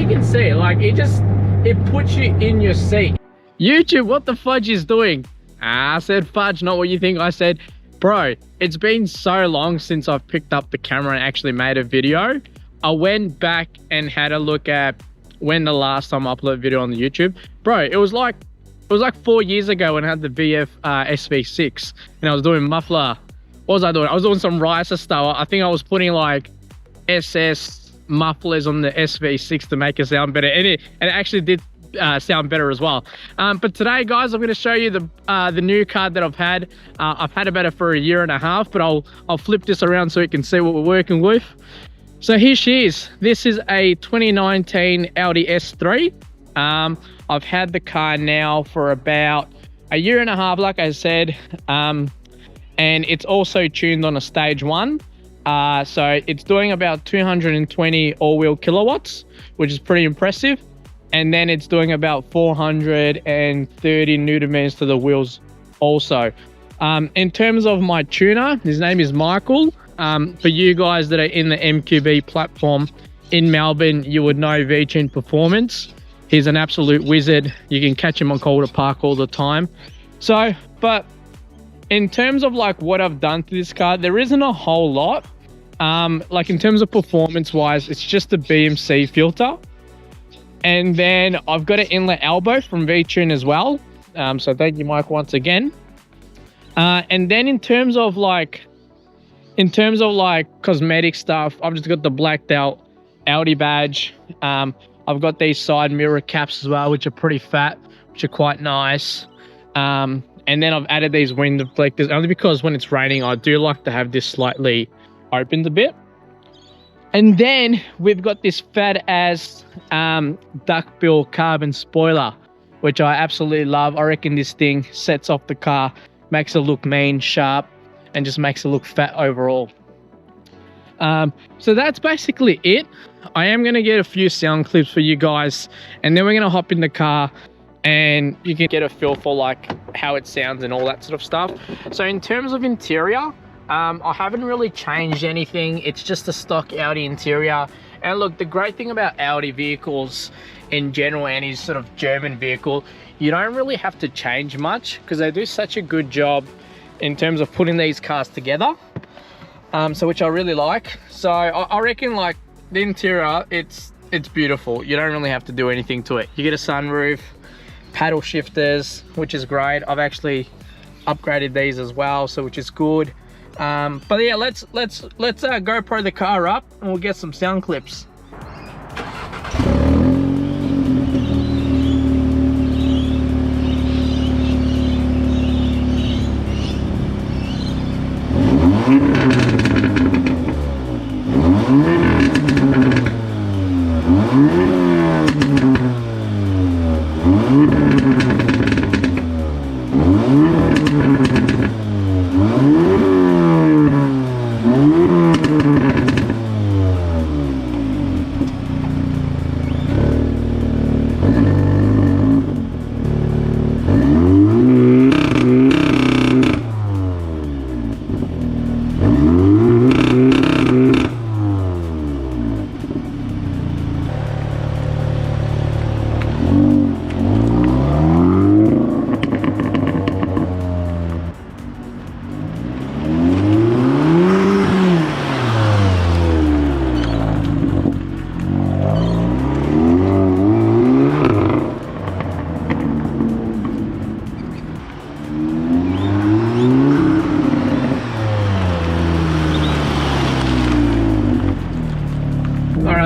you can see, like it puts you in your seat. YouTube, what the fudge is doing? I said fudge, not what you think I said. Bro, it's been so long since I've picked up the camera and actually made a video. I went back and had a look at when the last time I uploaded a video on the YouTube. Bro, it was like 4 years ago when I had the VF SV6 and I was doing muffler. What was I doing? I was doing some ricer stuff. I think I was putting like SS mufflers on the SV6 to make it sound better, and it actually did sound better as well. But today, guys, I'm going to show you the new car that I've had. I've had about it for a year and a half, but I'll flip this around so you can see what we're working with. So here she is. This is a 2019 Audi S3. I've had the car now for about a year and a half, like I said, and it's also tuned on a stage 1. So it's doing about 220 all-wheel kilowatts, which is pretty impressive. And then it's doing about 430 newton meters to the wheels also. In terms of my tuner, his name is Michael. For you guys that are in the MQB platform in Melbourne, you would know V-Tune Performance. He's an absolute wizard. You can catch him on Calder Park all the time. So, but in terms of like what I've done to this car, there isn't a whole lot. Like in terms of performance wise, it's just a BMC filter. And then I've got an inlet elbow from V-Tune as well. So thank you, Mike, once again. And then in terms of like cosmetic stuff, I've just got the blacked out Audi badge. I've got these side mirror caps as well, which are pretty fat, which are quite nice. And then I've added these wind deflectors only because when it's raining, I do like to have this slightly opened a bit. And then we've got this fat ass duckbill carbon spoiler, which I absolutely love. I reckon this thing sets off the car, makes it look mean, sharp, and just makes it look fat overall. So that's basically it. I am going to get a few sound clips for you guys, and then we're going to hop in the car and you can get a feel for like how it sounds and all that sort of stuff. So in terms of interior, I haven't really changed anything. It's just a stock Audi interior. And look, the great thing about Audi vehicles in general, and his sort of German vehicle, you don't really have to change much because they do such a good job in terms of putting these cars together. So which I really like. So I reckon like the interior, it's beautiful. You don't really have to do anything to it. You get a sunroof, paddle shifters, which is great. I've actually upgraded these as well, so which is good. But yeah, let's GoPro the car up and we'll get some sound clips.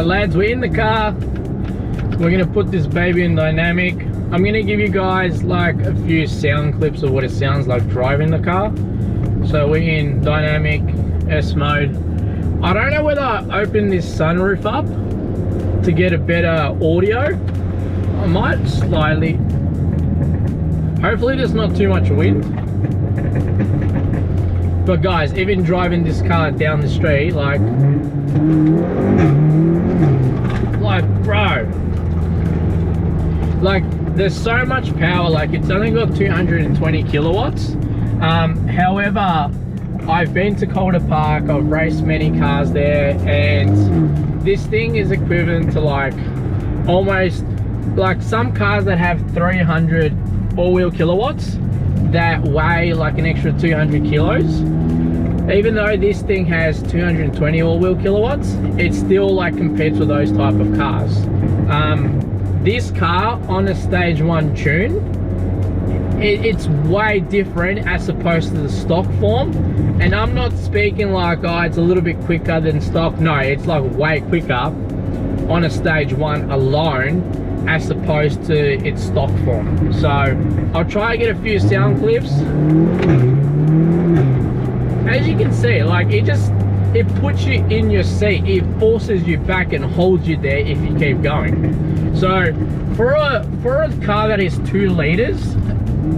Lads, we're in the car. We're gonna put this baby in dynamic. I'm gonna give you guys like a few sound clips of what it sounds like driving the car. So we're in dynamic S mode. I don't know whether I open this sunroof up to get a better audio. I might slightly. Hopefully there's not too much wind. But guys, even driving this car down the street, like bro, like there's so much power. Like it's only got 220 kilowatts. However, I've been to Calder Park, I've raced many cars there, and this thing is equivalent to like almost like some cars that have 300 all-wheel kilowatts that weigh like an extra 200 kilos. Even though this thing has 220 all-wheel kilowatts, it still like competes with those type of cars. This car on a stage 1 tune, it's way different as opposed to the stock form. And I'm not speaking like, oh, it's a little bit quicker than stock. No, it's like way quicker on a stage 1 alone as opposed to its stock form. So I'll try to get a few sound clips. As you can see, like it puts you in your seat. It forces you back and holds you there if you keep going. So for a car that is 2 liters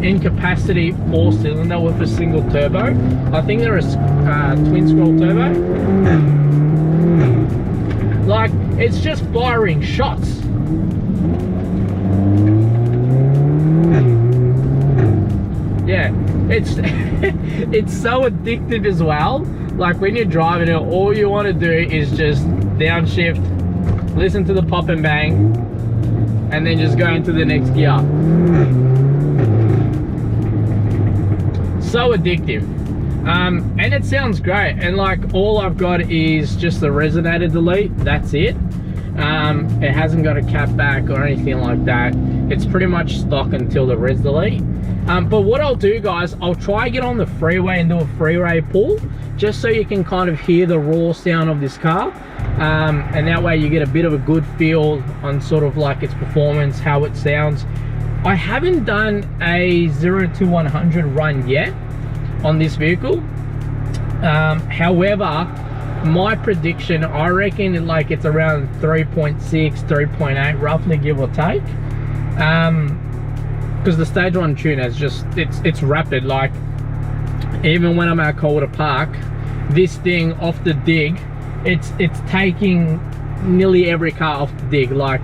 in capacity, 4-cylinder with a single turbo, I think they're a twin scroll turbo, like it's just firing shots. Yeah, it's it's so addictive as well. Like when you're driving it, all you want to do is just downshift, listen to the pop and bang, and then just go into the next gear. So addictive. And it sounds great. And like all I've got is just the resonator delete. That's it. It hasn't got a cap back or anything like that. It's pretty much stock until the res delete. But what I'll do, guys, I'll try to get on the freeway and do a freeway pull, just so you can kind of hear the raw sound of this car. And that way you get a bit of a good feel on sort of like its performance, how it sounds. I haven't done a 0 to 100 run yet on this vehicle. However, my prediction, I reckon like it's around 3.6, 3.8, roughly, give or take. Because the stage 1 tune is just, it's rapid. Like even when I'm at Calder Park, this thing off the dig, it's taking nearly every car off the dig. Like,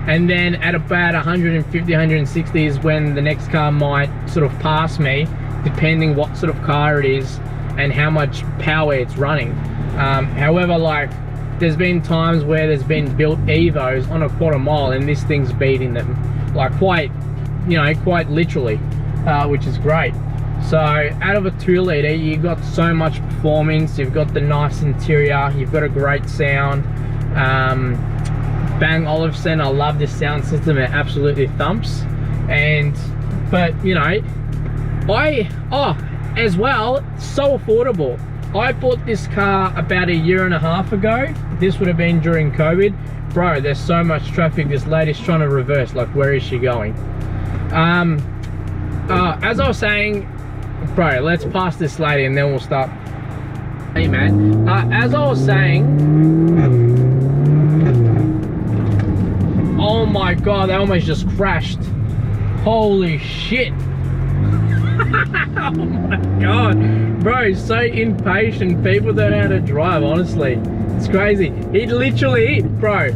and then at about 150, 160 is when the next car might sort of pass me, depending what sort of car it is and how much power it's running. However, like there's been times where there's been built Evos on a quarter mile and this thing's beating them, like quite literally, which is great. So out of a 2 liter, you've got so much performance, you've got the nice interior, you've got a great sound. Bang Olufsen, I love this sound system, it absolutely thumps. But you know, as well, so affordable. I bought this car about 1.5 years ago. This would have been during COVID. Bro, there's so much traffic. This lady's trying to reverse, like where is she going? As I was saying, bro, let's pass this lady and then we'll start. Hey man, as I was saying, oh my god, they almost just crashed. Holy shit. Oh my god, bro, so impatient. People don't know how to drive, honestly. It's crazy. He literally, bro,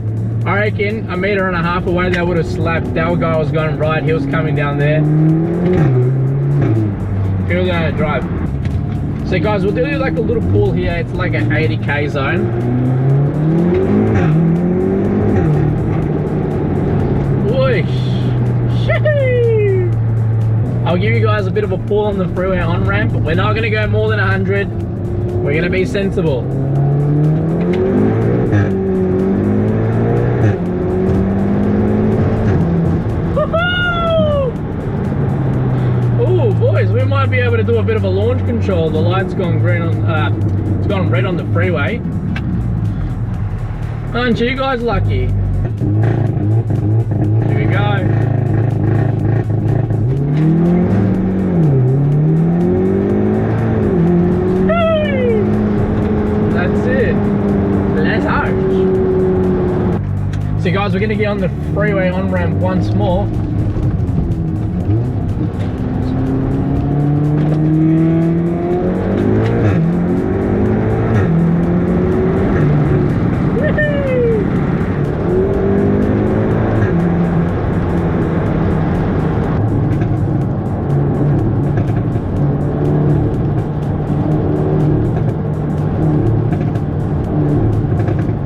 I reckon 1.5 meters away they would have slapped. That guy was going right, he was coming down there. He was going to drive. So guys, we'll do like a little pull here. It's like an 80k zone. Whoosh. I'll give you guys a bit of a pull on the freeway on ramp, but we're not going to go more than 100. We're going to be sensible. Oh boys, we might be able to do a bit of a launch control. The light's gone green on, it's gone red on the freeway. Aren't you guys lucky? Here we go. So guys, we're going to get on the freeway on-ramp once more.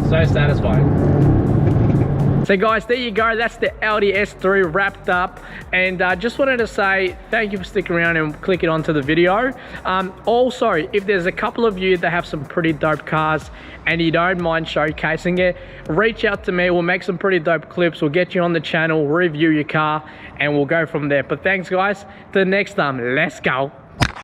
So satisfying. So guys, there you go, that's the Audi S3 wrapped up, and just wanted to say thank you for sticking around and clicking onto the video. Also, if there's a couple of you that have some pretty dope cars and you don't mind showcasing it, reach out to me. We'll make some pretty dope clips, we'll get you on the channel, review your car, and we'll go from there. But thanks guys, till next time, let's go.